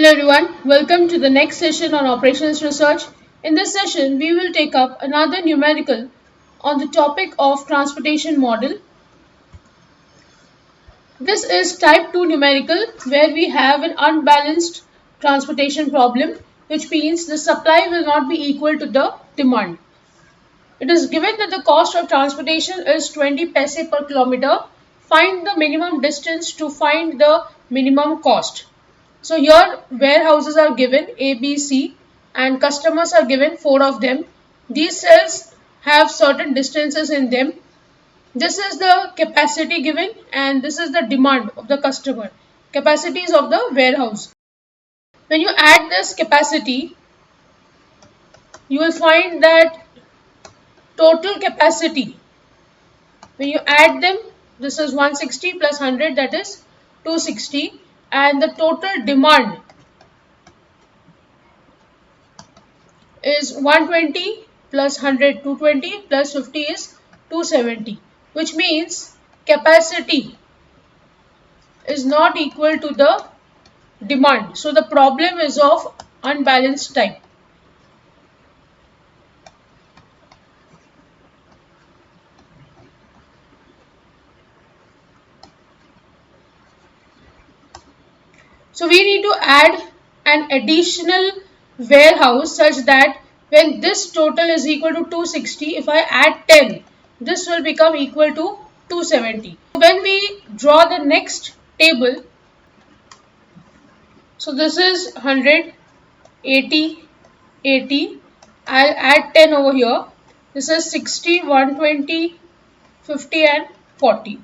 Hello everyone, welcome to the next session on operations research. In this session, we will take up another numerical on the topic of transportation model. This is type 2 numerical where we have an unbalanced transportation problem, which means the supply will not be equal to the demand. It is given that the cost of transportation is 20 paise per kilometer. Find the minimum distance to find the minimum cost. So here warehouses are given A, B, C and customers are given 4 of them. These cells have certain distances in them. This is the capacity given and this is the demand of the customer. Capacities of the warehouse. When you add this capacity, you will find that total capacity, when you add them, this is 160 plus 100, that is 260, and the total demand is 120 plus 100, 220 plus 50 is 270, which means capacity is not equal to the demand. So the problem is of unbalanced type. So we need to add an additional warehouse such that when this total is equal to 260, if I add 10, this will become equal to 270. When we draw the next table, so this is 100, 80, 80, I'll add 10 over here. This is 60, 120, 50 and 40.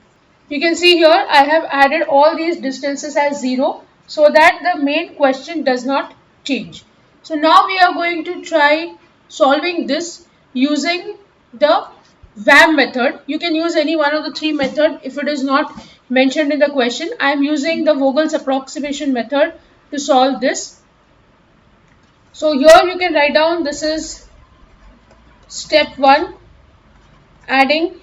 You can see here I have added all these distances as 0 so that the main question does not change. So now we are going to try solving this using the VAM method. You can use any one of the 3 methods if it is not mentioned in the question. I am using the Vogel's approximation method to solve this. So here you can write down, this is step 1, adding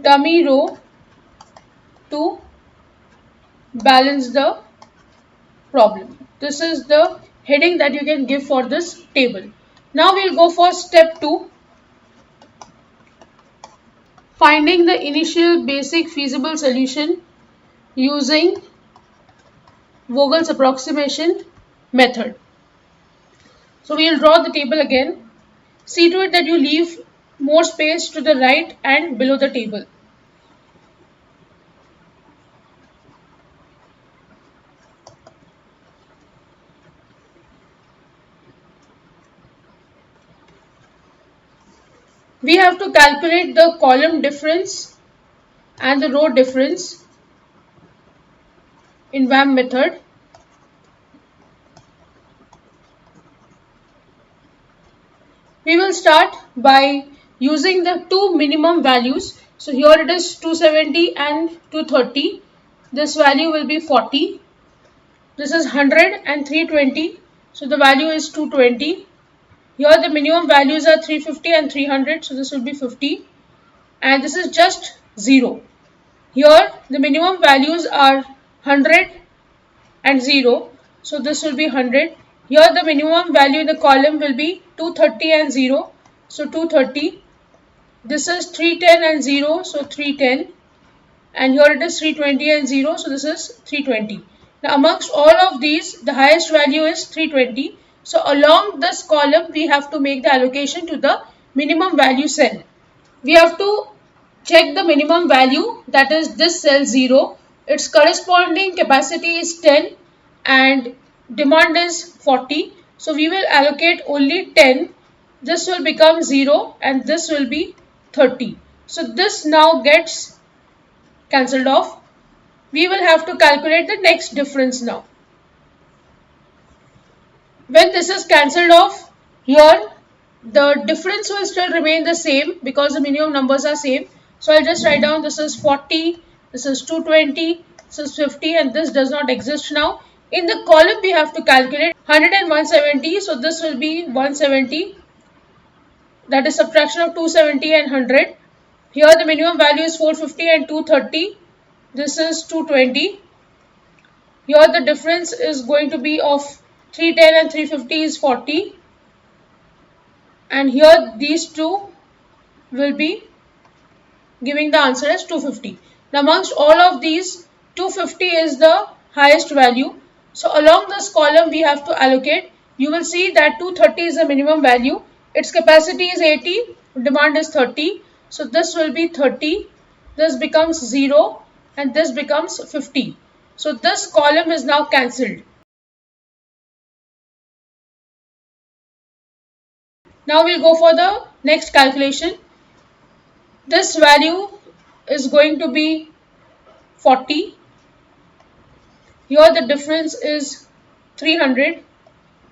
dummy row to balance the problem. This is the heading that you can give for this table. Now we'll go for step 2, finding the initial basic feasible solution using Vogel's approximation method. So we'll draw the table again. See to it that you leave more space to the right and below the table. We have to calculate the column difference and the row difference in VAM method. We will start by using the 2 minimum values. So here it is 270 and 230. This value will be 40. This is 100 and 320. So the value is 220. Here the minimum values are 350 and 300. So this will be 50. And this is just 0. Here the minimum values are 100 and 0. So this will be 100. Here the minimum value in the column will be 230 and 0. So 230. This is 310 and 0. So 310. And here it is 320 and 0. So this is 320. Now amongst all of these, the highest value is 320. So along this column, we have to make the allocation to the minimum value cell. We have to check the minimum value, that is this cell 0. Its corresponding capacity is 10 and demand is 40. So we will allocate only 10. This will become 0 and this will be 30. So this now gets cancelled off. We will have to calculate the next difference now. When this is cancelled off, here the difference will still remain the same because the minimum numbers are same. So I'll just write down, this is 40, this is 220, this is 50 and this does not exist now. In the column we have to calculate 100 and 170. So this will be 170. That is subtraction of 270 and 100. Here the minimum value is 450 and 230. this is 220. Here the difference is going to be of 310 and 350 is 40, and here these two will be giving the answer as 250. Now amongst all of these, 250 is the highest value. So along this column we have to allocate. You will see that 230 is the minimum value. Its capacity is 80, demand is 30. So this will be 30, this becomes 0, and this becomes 50. So this column is now cancelled. Now we'll go for the next calculation. This value is going to be 40. Here the difference is 300,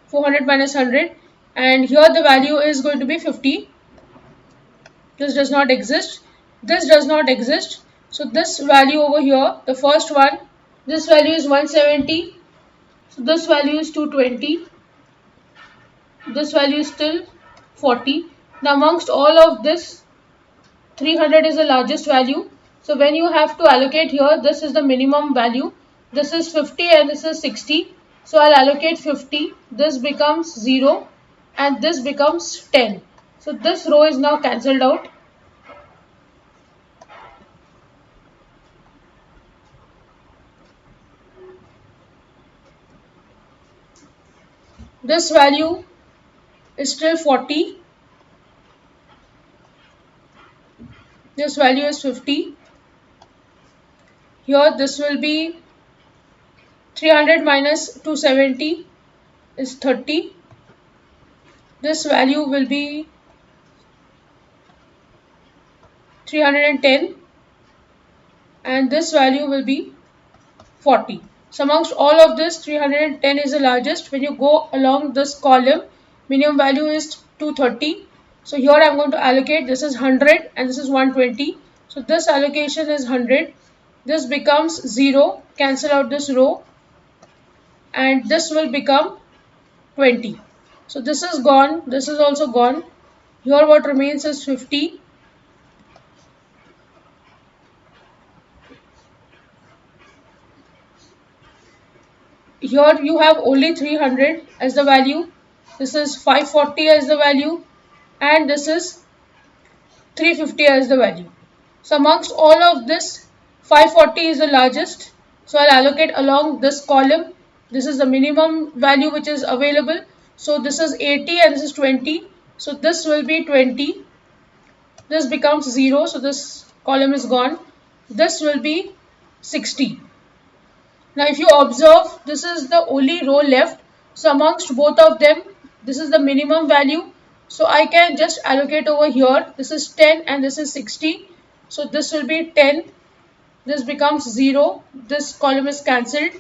400 minus 100, and here the value is going to be 50. This does not exist. This does not exist. So this value over here, the first one, this value is 170. So this value is 220. This value is still 40. Now amongst all of this, 300 is the largest value. So when you have to allocate here, this is the minimum value. This is 50 and this is 60. So I'll allocate 50. This becomes 0 and this becomes 10. So this row is now cancelled out. This value is still 40. This value is 50. Here this will be 300 minus 270 is 30. This value will be 310 and this value will be 40. So amongst all of this, 310 is the largest. When you go along this column, minimum value is 230. So here I am going to allocate, this is 100 and this is 120. So this allocation is 100. This becomes 0, cancel out this row, and this will become 20. So this is gone, this is also gone. Here what remains is 50. Here you have only 300 as the value. This is 540 as the value, and this is 350 as the value. So amongst all of this, 540 is the largest. So I'll allocate along this column. This is the minimum value which is available. So this is 80 and this is 20. So this will be 20. This becomes 0. So this column is gone. This will be 60. Now if you observe, this is the only row left. So amongst both of them, this is the minimum value. So I can just allocate over here. This is 10 and this is 60. So this will be 10. This becomes 0. This column is cancelled.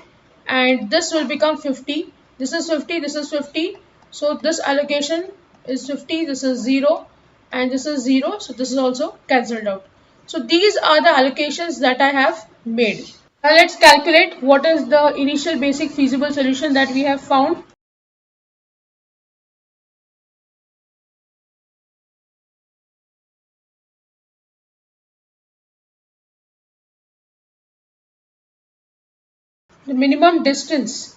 And this will become 50. This is 50. This is 50. So this allocation is 50. This is 0. And this is 0. So this is also cancelled out. So these are the allocations that I have made. Now let's calculate what is the initial basic feasible solution that we have found. The minimum distance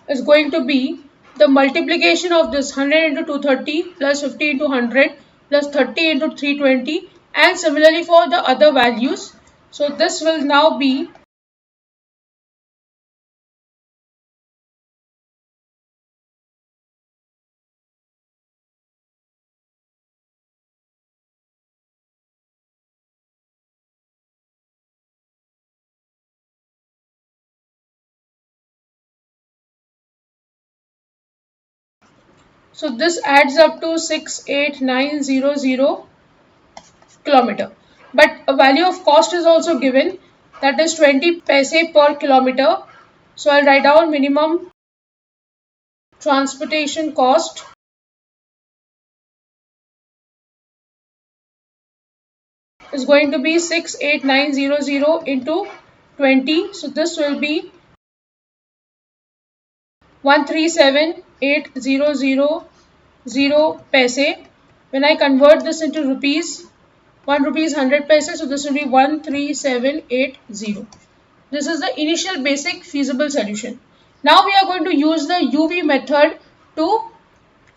is going to be the multiplication of this 100 into 230 plus 50 into 100 plus 30 into 320, and similarly for the other values. So this will now be so this adds up to 68900 kilometer. But a value of cost is also given, that is 20 paise per kilometer. So I'll write down minimum transportation cost is going to be 68900 into 20. So this will be 137,800 paise. When I convert this into rupees, 1 rupee is 100 paise, so this will be 13780. This is the initial basic feasible solution. Now we are going to use the UV method to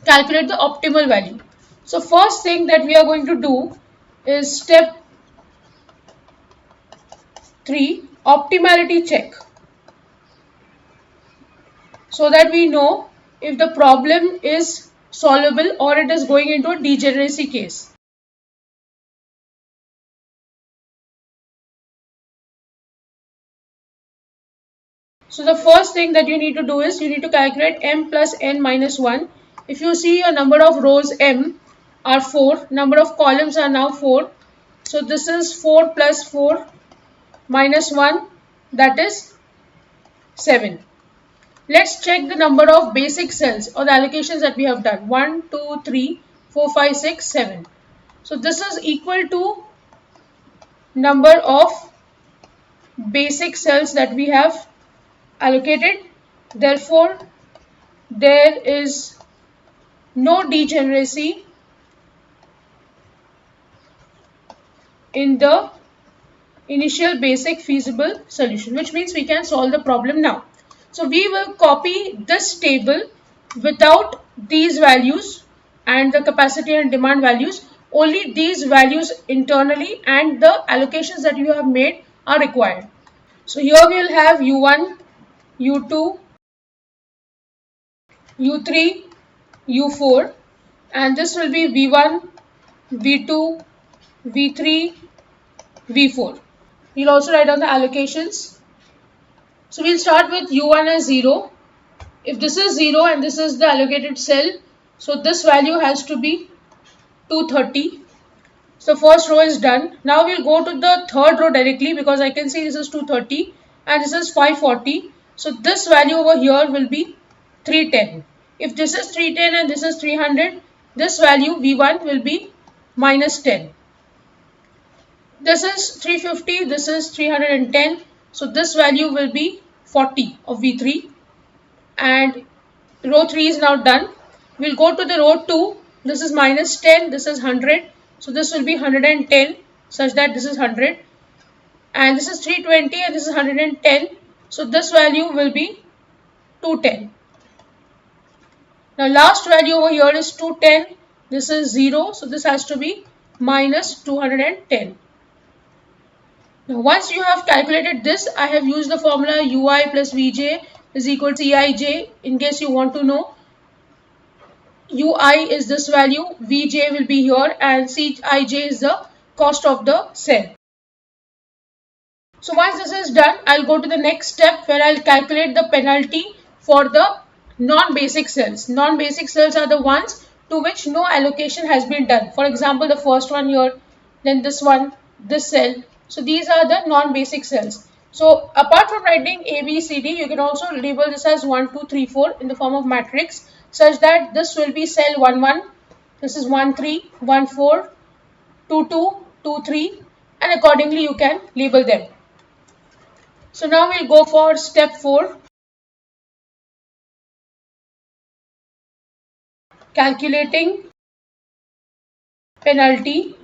calculate the optimal value. So first thing that we are going to do is step 3, optimality check, so that we know if the problem is solvable or it is going into a degeneracy case. So the first thing that you need to do is you need to calculate m plus n minus 1. If you see a number of rows m are 4, number of columns are now 4. So this is 4 plus 4 minus 1, that is 7. Let's check the number of basic cells or the allocations that we have done. 1, 2, 3, 4, 5, 6, 7. So this is equal to number of basic cells that we have allocated. Therefore, there is no degeneracy in the initial basic feasible solution, which means we can solve the problem now. So we will copy this table without these values and the capacity and demand values. Only these values internally and the allocations that you have made are required. So here we will have U1, U2, U3, U4, and this will be V1, V2, V3, V4. We'll also write down the allocations. So we'll start with U1 as 0. If this is 0 and this is the allocated cell, so this value has to be 230. So first row is done. Now we'll go to the third row directly because I can see this is 230 and this is 540. So this value over here will be 310. If this is 310 and this is 300, this value V1 will be minus 10. This is 350, this is 310. So this value will be 40 of V3. And row 3 is now done. We'll go to the row 2. This is minus 10, this is 100. So this will be 110 such that this is 100. And this is 320 and this is 110. So this value will be 210. Now last value over here is 210. This is 0. So this has to be minus 210. Now once you have calculated this, I have used the formula Ui plus Vj is equal to Cij. In case you want to know, Ui is this value, Vj will be here, and Cij is the cost of the cell. So once this is done, I'll go to the next step where I'll calculate the penalty for the non-basic cells. Non-basic cells are the ones to which no allocation has been done. For example, the first one here, then this one, this cell. So these are the non-basic cells. So apart from writing A, B, C, D, you can also label this as 1, 2, 3, 4 in the form of matrix, such that this will be cell 1, 1, this is 1, 3, 1, 4, 2, 2, 2, 3, and accordingly you can label them. So now we'll go for step 4. Calculating penalty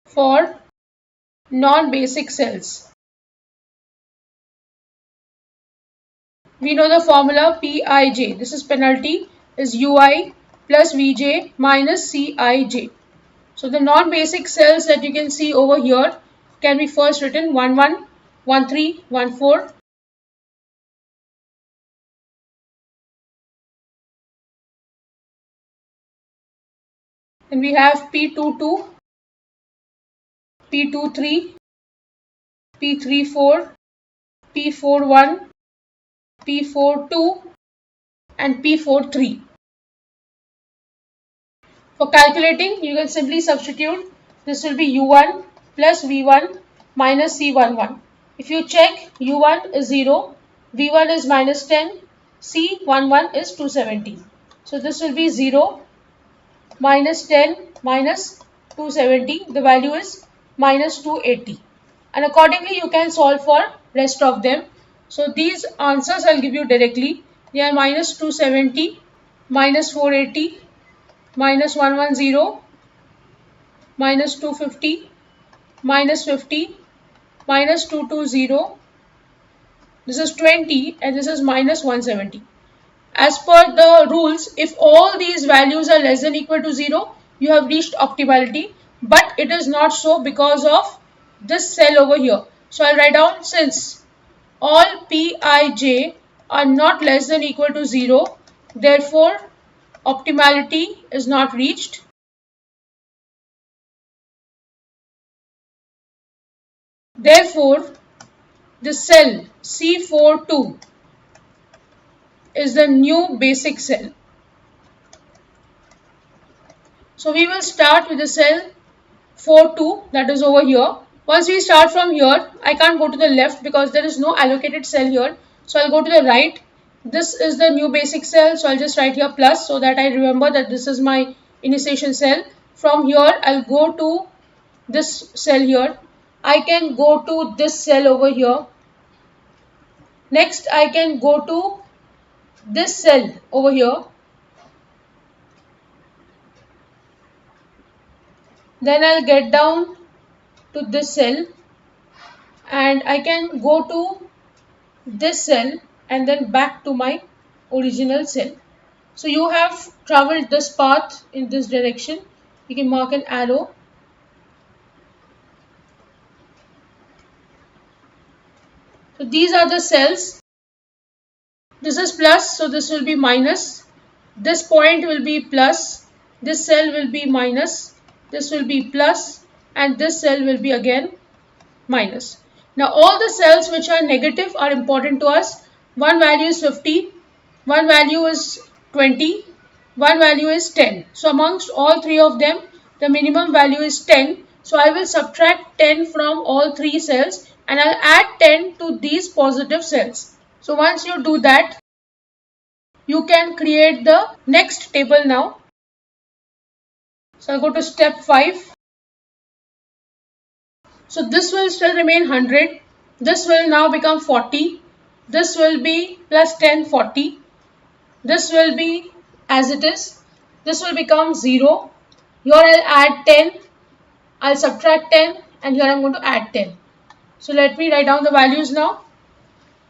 for non-basic cells. We know the formula Pij. This is penalty is Ui plus Vj minus Cij. So the non-basic cells that you can see over here can be first written 1, 1, 1, 3, 1, 4. Then we have P22, P23, P34, P41, P42 and P43. For calculating, you can simply substitute. This will be U1 plus V1 minus C11. If you check, U1 is 0, V1 is minus 10, C11 is 270. So this will be 0 minus 10 minus 270. The value is minus 280. And accordingly, you can solve for rest of them. So these answers I'll give you directly. They are minus 270, minus 480, minus 110, minus 250, minus 50, minus 220, this is 20 and this is minus 170. As per the rules, if all these values are less than equal to 0, you have reached optimality, but it is not so because of this cell over here. So I'll write down, since all Pij are not less than equal to 0, therefore optimality is not reached. Therefore, the cell C42 is the new basic cell. So we will start with the cell 42, that is over here. Once we start from here, I can't go to the left because there is no allocated cell here. So I'll go to the right. This is the new basic cell. So I'll just write here plus so that I remember that this is my initiation cell. From here, I'll go to this cell here. I can go to this cell over here. Next, I can go to this cell over here. Then I'll get down to this cell and I can go to this cell and then back to my original cell. So you have traveled this path in this direction. You can mark an arrow. So these are the cells. This is plus, so this will be minus. This point will be plus. This cell will be minus. This will be plus and this cell will be again minus. Now all the cells which are negative are important to us. One value is 50, one value is 20, one value is 10. So amongst all three of them, the minimum value is 10. So I will subtract 10 from all three cells and I'll add 10 to these positive cells. So once you do that, you can create the next table now. So I'll go to step 5. So this will still remain 100. This will now become 40. This will be plus 10, 40. This will be as it is. This will become 0. Here I'll add 10. I'll subtract 10 and here I'm going to add 10. So let me write down the values now.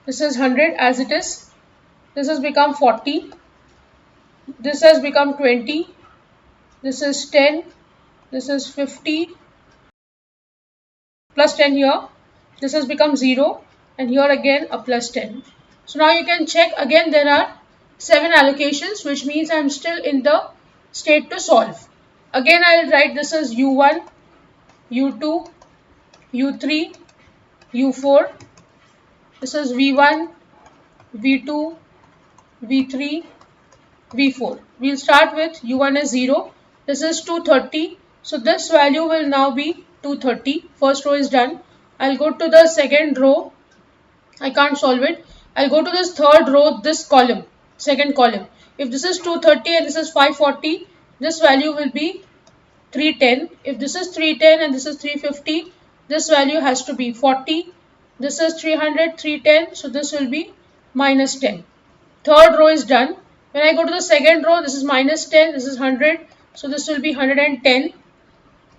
This is 100 as it is. This has become 40. This has become 20. This is 10. This is 50. Plus 10 here. This has become 0. And here again a plus 10. So now you can check again there are 7 allocations, which means I'm still in the state to solve. Again I'll write this as U1, U2, U3, U4. This is V1, V2, V3, V4. We'll start with U1 as 0. This is 230. So this value will now be 230. First row is done. I'll go to the second row. I can't solve it. I'll go to this third row, this column, second column. If this is 230 and this is 540, this value will be 310. If this is 310 and this is 350, this value has to be 40. This is 300, 310, so this will be minus 10. Third row is done. When I go to the second row, this is minus 10, this is 100, so this will be 110.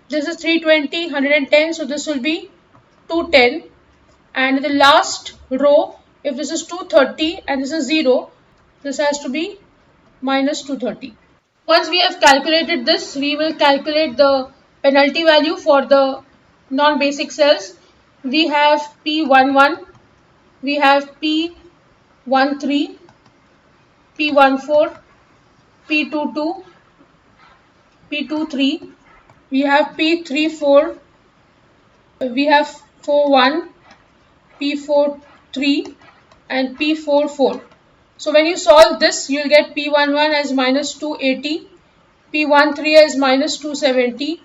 This is 320, 110, so this will be 210. And in the last row, if this is 230 and this is 0, this has to be minus 230. Once we have calculated this, we will calculate the penalty value for the non-basic cells. We have P11, we have P13, P14, P22, P23, we have P34, we have 41, P43 and P44. So when you solve this, you will get P11 as minus 280, P13 as minus 270,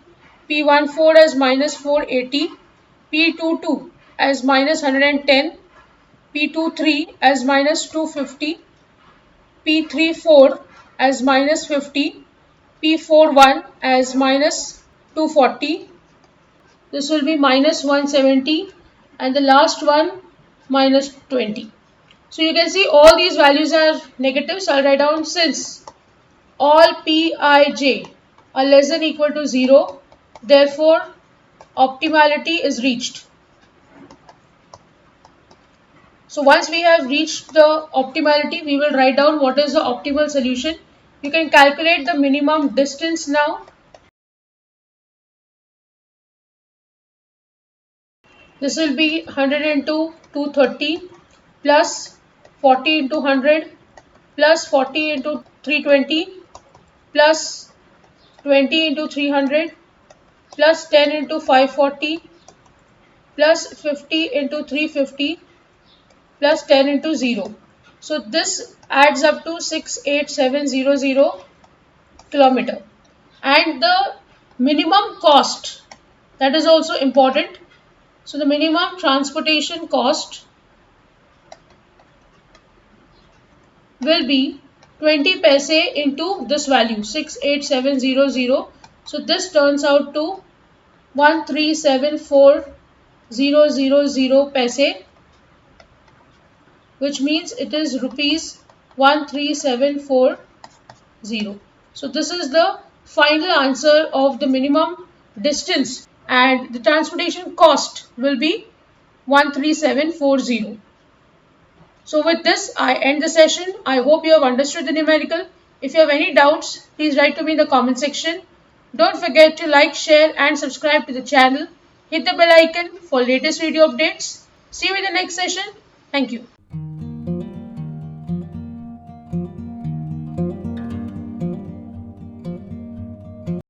P14 as minus 480, P22 as minus 110, P23 as minus 250, P34 as minus 50, P41 as minus 240. This will be minus 170 and the last one minus 20. So you can see all these values are negative. So I'll write down, since all Pij are less than equal to 0. Therefore, optimality is reached. So once we have reached the optimality, we will write down what is the optimal solution. You can calculate the minimum distance now. This will be 100 into 230 plus 40 into 100 plus 40 into 320 plus 20 into 300 plus 10 into 540 plus 50 into 350 plus 10 into 0. So this adds up to 68700 kilometer. And the minimum cost, that is also important. So the minimum transportation cost will be 20 paise into this value 68700. So this turns out to 1374000 paise, which means it is rupees 13740. So this is the final answer of the minimum distance, and the transportation cost will be 13740. So with this, I end the session. I hope you have understood the numerical. If you have any doubts, please write to me in the comment section. Don't forget to like, share and subscribe to the channel. Hit the bell icon for latest video updates. See you in the next session. Thank you.